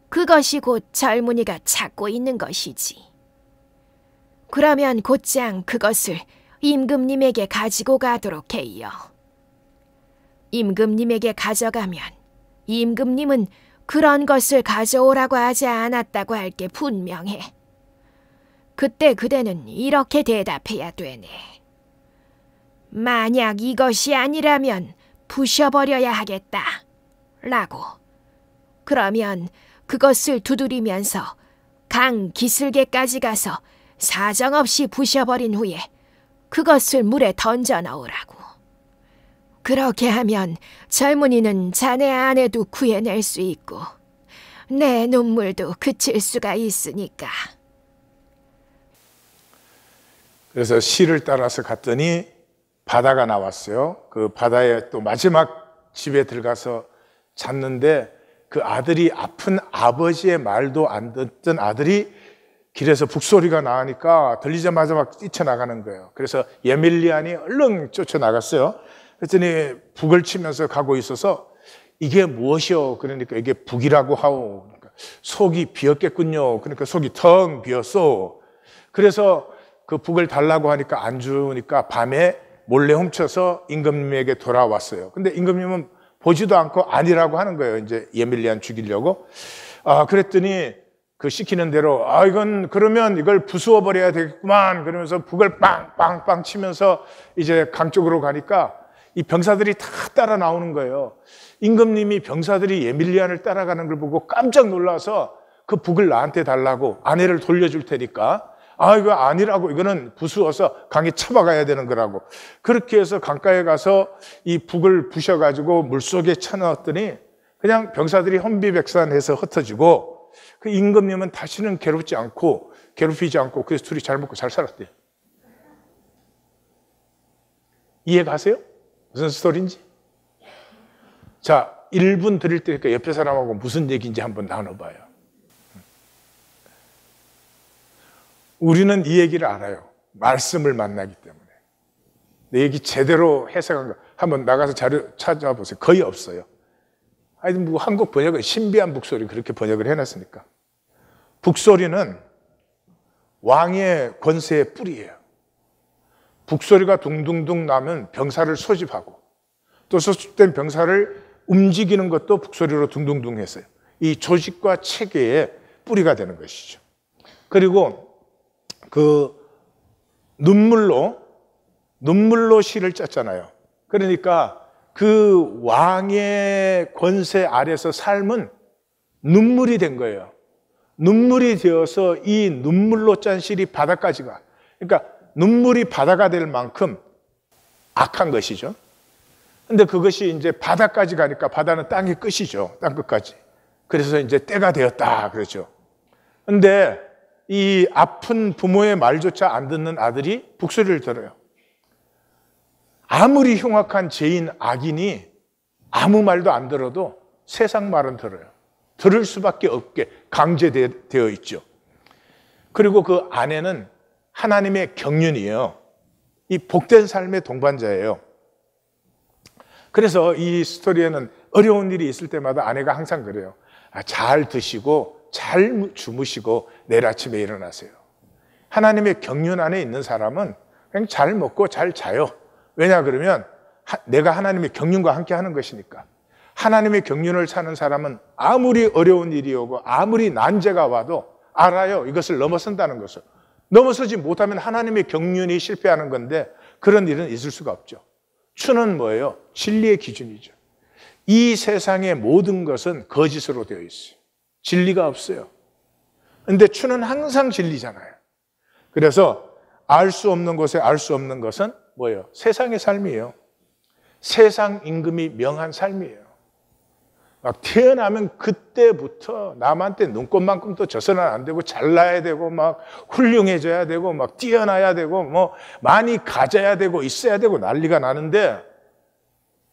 그것이 곧 젊은이가 찾고 있는 것이지. 그러면 곧장 그것을 임금님에게 가지고 가도록 해요. 임금님에게 가져가면 임금님은 그런 것을 가져오라고 하지 않았다고 할 게 분명해. 그때 그대는 이렇게 대답해야 되네. 만약 이것이 아니라면 부셔버려야 하겠다. 라고. 그러면 그것을 두드리면서 강 기슭에까지 가서 사정없이 부셔버린 후에 그것을 물에 던져 넣으라고. 그렇게 하면 젊은이는 자네 아내도 구해낼 수 있고 내 눈물도 그칠 수가 있으니까. 그래서 시를 따라서 갔더니 바다가 나왔어요. 그 바다에 또 마지막 집에 들어가서 잤는데 그 아들이 아픈 아버지의 말도 안 듣던 아들이 길에서 북소리가 나니까 들리자마자 막 뛰쳐나가는 거예요. 그래서 예밀리안이 얼른 쫓아나갔어요. 그랬더니 북을 치면서 가고 있어서 이게 무엇이요? 그러니까 이게 북이라고 하오. 그러니까 속이 비었겠군요. 그러니까 속이 텅 비었어. 그래서 그 북을 달라고 하니까 안 주니까 밤에 몰래 훔쳐서 임금님에게 돌아왔어요. 근데 임금님은 보지도 않고 아니라고 하는 거예요. 이제 예밀리안 죽이려고. 그랬더니 그 시키는 대로 이건 그러면 이걸 부수어 버려야 되겠구만. 그러면서 북을 빵빵빵 치면서 이제 강 쪽으로 가니까 이 병사들이 다 따라 나오는 거예요. 임금님이 병사들이 예밀리안을 따라가는 걸 보고 깜짝 놀라서 그 북을 나한테 달라고, 아내를 돌려줄 테니까. 이거 아니라고, 이거는 부수어서 강에 쳐박아야 되는 거라고. 그렇게 해서 강가에 가서 이 북을 부셔가지고 물속에 쳐넣었더니 그냥 병사들이 혼비백산해서 흩어지고 그 임금님은 다시는 괴롭히지 않고 그래서 둘이 잘 먹고 잘 살았대요. 이해 가세요? 무슨 스토리인지? 자, 1분 드릴 테니까 옆에 사람하고 무슨 얘기인지 한번 나눠봐요. 우리는 이 얘기를 알아요. 말씀을 만나기 때문에. 내 얘기 제대로 해석한 거 한번 나가서 자료 찾아보세요. 거의 없어요. 하여튼 뭐 한국 번역은 신비한 북소리 그렇게 번역을 해놨으니까. 북소리는 왕의 권세의 뿌리예요. 북소리가 둥둥둥 나면 병사를 소집하고 또 소집된 병사를 움직이는 것도 북소리로 둥둥둥 했어요. 이 조직과 체계의 뿌리가 되는 것이죠. 그리고 그 눈물로 시를 짰잖아요. 그러니까 그 왕의 권세 아래서 삶은 눈물이 된 거예요. 눈물이 되어서 이 눈물로 짠 시리 바다까지 가. 그러니까 눈물이 바다가 될 만큼 악한 것이죠. 근데 그것이 이제 바다까지 가니까 바다는 땅의 끝이죠. 땅 끝까지. 그래서 이제 때가 되었다 그러죠. 근데 이 아픈 부모의 말조차 안 듣는 아들이 북소리를 들어요. 아무리 흉악한 죄인 악인이 아무 말도 안 들어도 세상 말은 들어요. 들을 수밖에 없게 강제되어 있죠. 그리고 그 아내는 하나님의 경륜이에요. 이 복된 삶의 동반자예요. 그래서 이 스토리에는 어려운 일이 있을 때마다 아내가 항상 그래요. 잘 드시고 잘 주무시고 내일 아침에 일어나세요. 하나님의 경륜 안에 있는 사람은 그냥 잘 먹고 잘 자요. 왜냐 그러면 내가 하나님의 경륜과 함께 하는 것이니까. 하나님의 경륜을 사는 사람은 아무리 어려운 일이 오고 아무리 난제가 와도 알아요. 이것을 넘어선다는 것을. 넘어서지 못하면 하나님의 경륜이 실패하는 건데 그런 일은 있을 수가 없죠. 추는 뭐예요? 진리의 기준이죠. 이 세상의 모든 것은 거짓으로 되어 있어요. 진리가 없어요. 근데 추는 항상 진리잖아요. 그래서 알 수 없는 곳에 알 수 없는 것은 뭐예요? 세상의 삶이에요. 세상 임금이 명한 삶이에요. 막 태어나면 그때부터 남한테 눈꽃만큼도 져서는 안 되고 잘나야 되고 막 훌륭해져야 되고 막 뛰어나야 되고 뭐 많이 가져야 되고 있어야 되고 난리가 나는데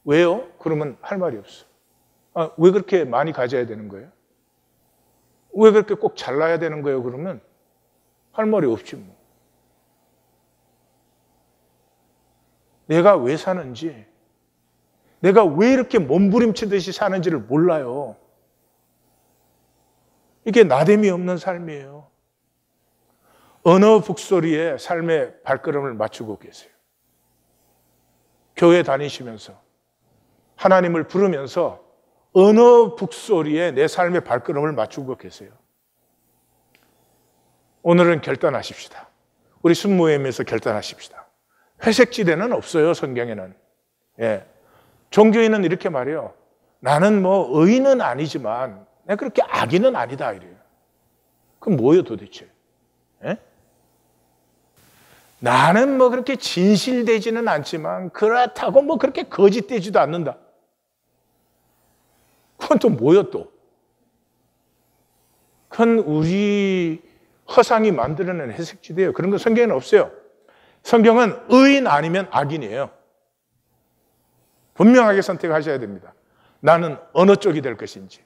왜요? 그러면 할 말이 없어. 왜 그렇게 많이 가져야 되는 거예요? 왜 그렇게 꼭 잘나야 되는 거예요? 그러면 할 말이 없지 뭐. 내가 왜 사는지, 내가 왜 이렇게 몸부림치듯이 사는지를 몰라요. 이게 나됨이 없는 삶이에요. 어느 북소리에 삶의 발걸음을 맞추고 계세요. 교회 다니시면서 하나님을 부르면서 어느 북소리에 내 삶의 발걸음을 맞추고 계세요. 오늘은 결단하십시다. 우리 순모임에서 결단하십시다. 회색지대는 없어요, 성경에는. 예. 종교인은 이렇게 말해요. 나는 뭐 의인은 아니지만 내가 그렇게 악인은 아니다 이래요. 그럼 뭐예요 도대체? 예? 나는 뭐 그렇게 진실되지는 않지만 그렇다고 뭐 그렇게 거짓되지도 않는다. 그건 또 뭐예요 또? 그건 우리 허상이 만들어낸 회색지대예요. 그런 거 성경에는 없어요. 성경은 의인 아니면 악인이에요. 분명하게 선택하셔야 됩니다. 나는 어느 쪽이 될 것인지.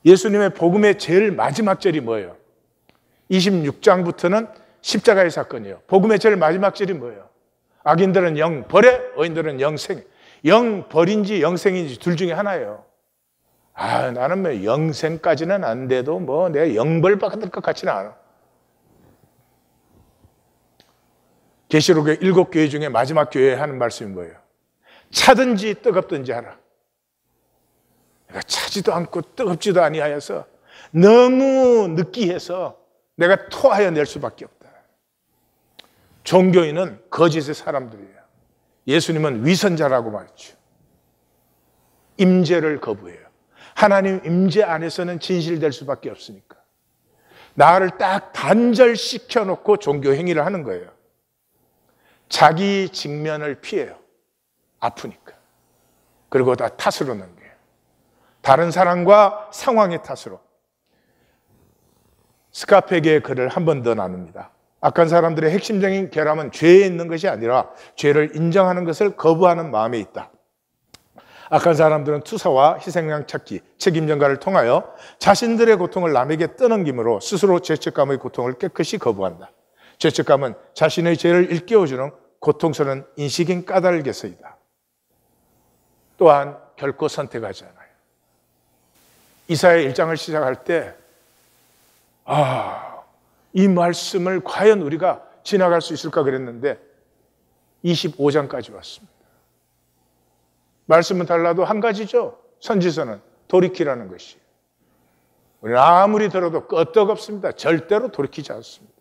예수님의 복음의 제일 마지막 절이 뭐예요? 26장부터는 십자가의 사건이에요. 복음의 제일 마지막 절이 뭐예요? 악인들은 영 벌에, 의인들은 영생. 영 벌인지 영생인지 둘 중에 하나예요. 나는 뭐 영생까지는 안 돼도 뭐 내가 영벌 받을 것 같지는 않아. 계시록의 7교회 중에 마지막 교회에 하는 말씀이 뭐예요? 차든지 뜨겁든지 하라. 내가 차지도 않고 뜨겁지도 아니하여서 너무 느끼해서 내가 토하여 낼 수밖에 없다. 종교인은 거짓의 사람들이에요. 예수님은 위선자라고 말했죠. 임재를 거부해요. 하나님 임재 안에서는 진실될 수밖에 없으니까. 나를 딱 단절시켜 놓고 종교 행위를 하는 거예요. 자기 직면을 피해요. 아프니까. 그리고 다 탓으로 넘겨요. 다른 사람과 상황의 탓으로. 스카페게의 글을 한 번 더 나눕니다. 악한 사람들의 핵심적인 결함은 죄에 있는 것이 아니라 죄를 인정하는 것을 거부하는 마음에 있다. 악한 사람들은 투사와 희생양 찾기, 책임 전가를 통하여 자신들의 고통을 남에게 떠넘김으로 스스로 죄책감의 고통을 깨끗이 거부한다. 죄책감은 자신의 죄를 일깨워주는 고통스러운 인식인 까닭에서이다. 또한 결코 선택하지 않아요. 이사야 1장을 시작할 때 이 말씀을 과연 우리가 지나갈 수 있을까 그랬는데 25장까지 왔습니다. 말씀은 달라도 한 가지죠. 선지서는 돌이키라는 것이. 우리는 아무리 들어도 끄떡없습니다. 절대로 돌이키지 않습니다.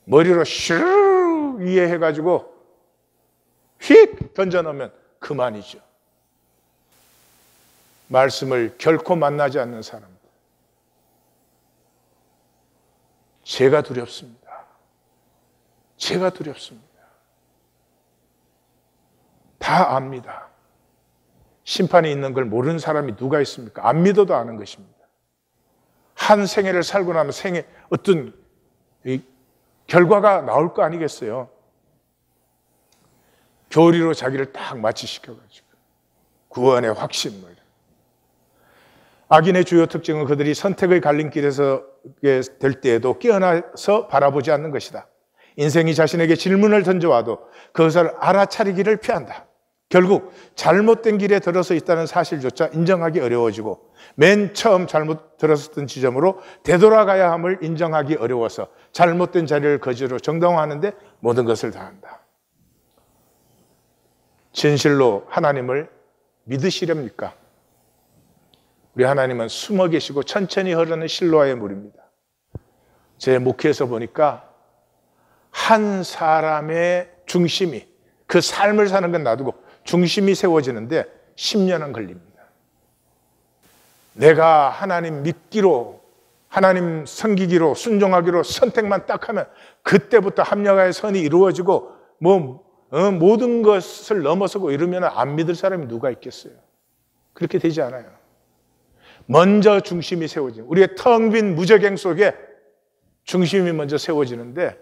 머리로 슈르 이해해가지고 휙 던져놓으면 그만이죠. 말씀을 결코 만나지 않는 사람들. 제가 두렵습니다. 제가 두렵습니다. 다 압니다. 심판이 있는 걸 모르는 사람이 누가 있습니까? 안 믿어도 아는 것입니다. 한 생애를 살고 나면 생애 어떤 결과가 나올 거 아니겠어요? 교리로 자기를 딱 마취시켜가지고 구원의 확신 뭐 이런. 악인의 주요 특징은 그들이 선택의 갈림길에서 될 때에도 깨어나서 바라보지 않는 것이다. 인생이 자신에게 질문을 던져와도 그것을 알아차리기를 피한다. 결국 잘못된 길에 들어서 있다는 사실조차 인정하기 어려워지고 맨 처음 잘못 들어섰던 지점으로 되돌아가야 함을 인정하기 어려워서 잘못된 자리를 거지로 정당화하는데 모든 것을 다한다. 진실로 하나님을 믿으시렵니까? 우리 하나님은 숨어 계시고 천천히 흐르는 실로아의 물입니다. 제 목회에서 보니까 한 사람의 중심이, 그 삶을 사는 건 놔두고 중심이 세워지는데 10년은 걸립니다. 내가 하나님 믿기로, 하나님 섬기기로, 순종하기로 선택만 딱 하면 그때부터 합력하여 선이 이루어지고 모든 것을 넘어서고 이러면 안 믿을 사람이 누가 있겠어요? 그렇게 되지 않아요. 먼저 중심이 세워지는, 우리의 텅 빈 무적행 속에 중심이 먼저 세워지는데,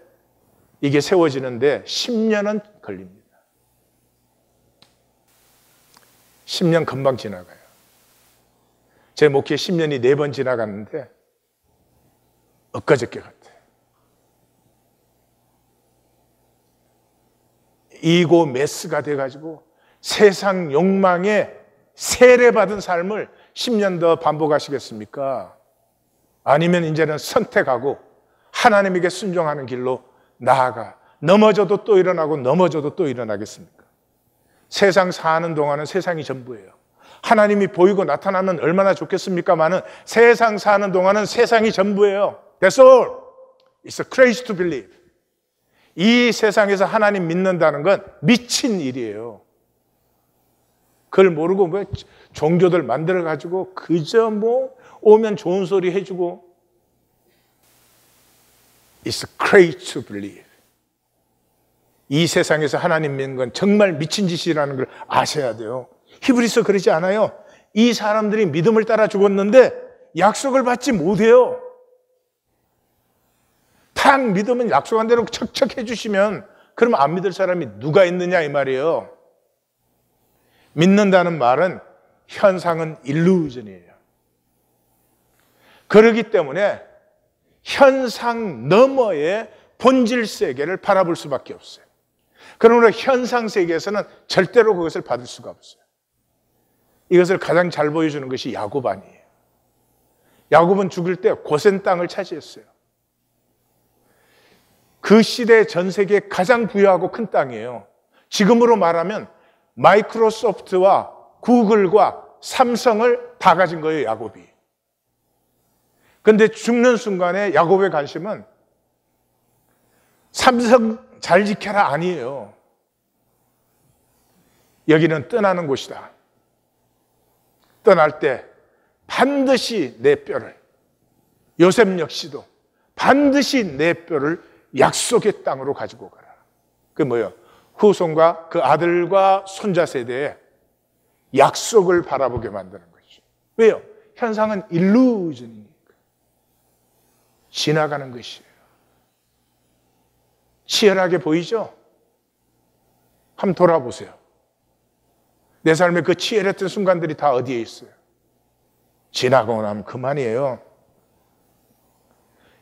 이게 세워지는데 10년은 걸립니다. 10년 금방 지나가요. 제 목회 10년이 4번 지나갔는데 엊그저께 같아요. 이고 메스가 돼가지고 세상 욕망에 세례받은 삶을 10년 더 반복하시겠습니까? 아니면 이제는 선택하고 하나님에게 순종하는 길로 나아가 넘어져도 또 일어나고 넘어져도 또 일어나겠습니까? 세상 사는 동안은 세상이 전부예요. 하나님이 보이고 나타나면 얼마나 좋겠습니까마는 세상 사는 동안은 세상이 전부예요. That's all. It's crazy to believe. 이 세상에서 하나님 믿는다는 건 미친 일이에요. 그걸 모르고 뭐 종교들 만들어가지고 그저 뭐 오면 좋은 소리 해주고. It's crazy to believe. 이 세상에서 하나님 믿는 건 정말 미친 짓이라는 걸 아셔야 돼요. 히브리서 그러지 않아요? 이 사람들이 믿음을 따라 죽었는데 약속을 받지 못해요. 탁 믿으면 약속한 대로 척척 해주시면 그러면 안 믿을 사람이 누가 있느냐 이 말이에요. 믿는다는 말은 현상은 일루전이에요. 그렇기 때문에 현상 너머의 본질 세계를 바라볼 수밖에 없어요. 그러므로 현상 세계에서는 절대로 그것을 받을 수가 없어요. 이것을 가장 잘 보여주는 것이 야곱 아니에요. 야곱은 죽을 때 고센 땅을 차지했어요. 그 시대 전 세계 가장 부유하고 큰 땅이에요. 지금으로 말하면 마이크로소프트와 구글과 삼성을 다 가진 거예요, 야곱이. 그런데 죽는 순간에 야곱의 관심은 삼성 잘 지켜라 아니에요. 여기는 떠나는 곳이다. 떠날 때 반드시 내 뼈를, 요셉 역시도 반드시 내 뼈를 약속의 땅으로 가지고 가라. 그게 뭐예요? 후손과 그 아들과 손자 세대에 약속을 바라보게 만드는 거죠. 왜요? 현상은 일루전이니까. 지나가는 것이에요. 치열하게 보이죠? 한번 돌아보세요. 내 삶에 그 치열했던 순간들이 다 어디에 있어요? 지나고 나면 그만이에요.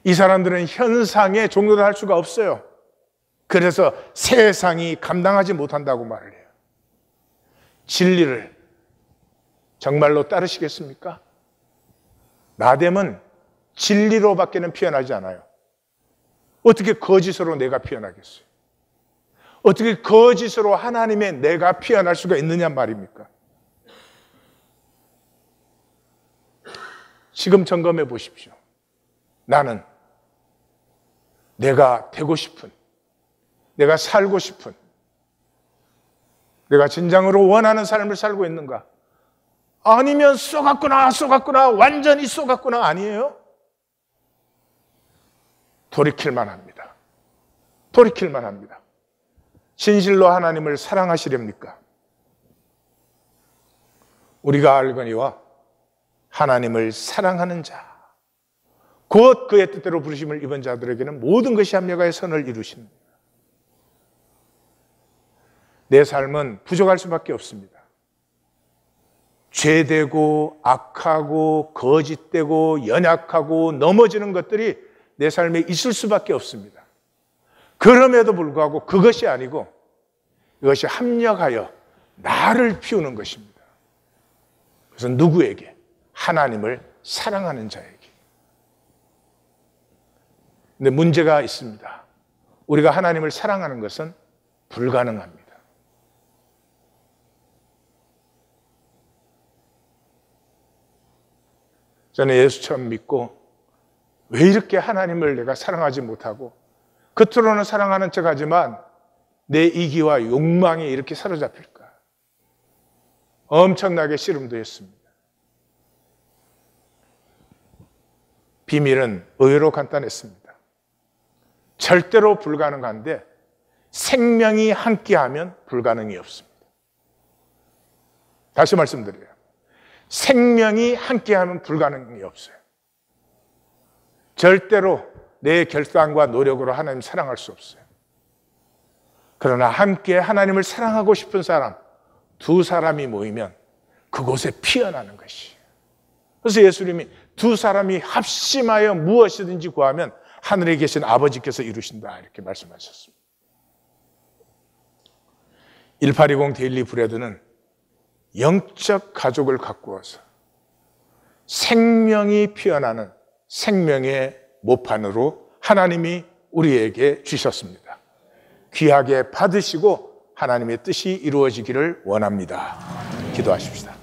이 사람들은 현상에 종로를 할 수가 없어요. 그래서 세상이 감당하지 못한다고 말을 해요. 진리를 정말로 따르시겠습니까? 나됨은 진리로밖에는 피어나지 않아요. 어떻게 거짓으로 내가 피어나겠어요? 어떻게 거짓으로 하나님의 내가 피어날 수가 있느냐 말입니까? 지금 점검해 보십시오. 나는 내가 되고 싶은, 내가 살고 싶은, 내가 진정으로 원하는 삶을 살고 있는가? 아니면 쏘갔구나, 완전히 쏘갔구나 아니에요? 돌이킬만 합니다. 돌이킬만 합니다. 진실로 하나님을 사랑하시렵니까? 우리가 알거니와 하나님을 사랑하는 자, 곧 그의 뜻대로 부르심을 입은 자들에게는 모든 것이 합력하여 선을 이루십니다. 내 삶은 부족할 수밖에 없습니다. 죄되고 악하고 거짓되고 연약하고 넘어지는 것들이 내 삶에 있을 수밖에 없습니다. 그럼에도 불구하고 그것이 아니고 이것이 합력하여 나를 피우는 것입니다. 그래서 누구에게? 하나님을 사랑하는 자에게. 근데 문제가 있습니다. 우리가 하나님을 사랑하는 것은 불가능합니다. 저는 예수 처음 믿고 왜 이렇게 하나님을 내가 사랑하지 못하고 겉으로는 사랑하는 척하지만 내 이기와 욕망에 이렇게 사로잡힐까? 엄청나게 씨름도 했습니다. 비밀은 의외로 간단했습니다. 절대로 불가능한데 생명이 함께하면 불가능이 없습니다. 다시 말씀드려요. 생명이 함께하면 불가능이 없어요. 절대로 내 결단과 노력으로 하나님 사랑할 수 없어요. 그러나 함께 하나님을 사랑하고 싶은 사람, 두 사람이 모이면 그곳에 피어나는 것이에요. 그래서 예수님이 두 사람이 합심하여 무엇이든지 구하면 하늘에 계신 아버지께서 이루신다, 이렇게 말씀하셨습니다. 1820 데일리 브레드는 영적 가족을 가꾸어서 생명이 피어나는 생명의 모판으로 하나님이 우리에게 주셨습니다. 귀하게 받으시고 하나님의 뜻이 이루어지기를 원합니다. 기도하십시다.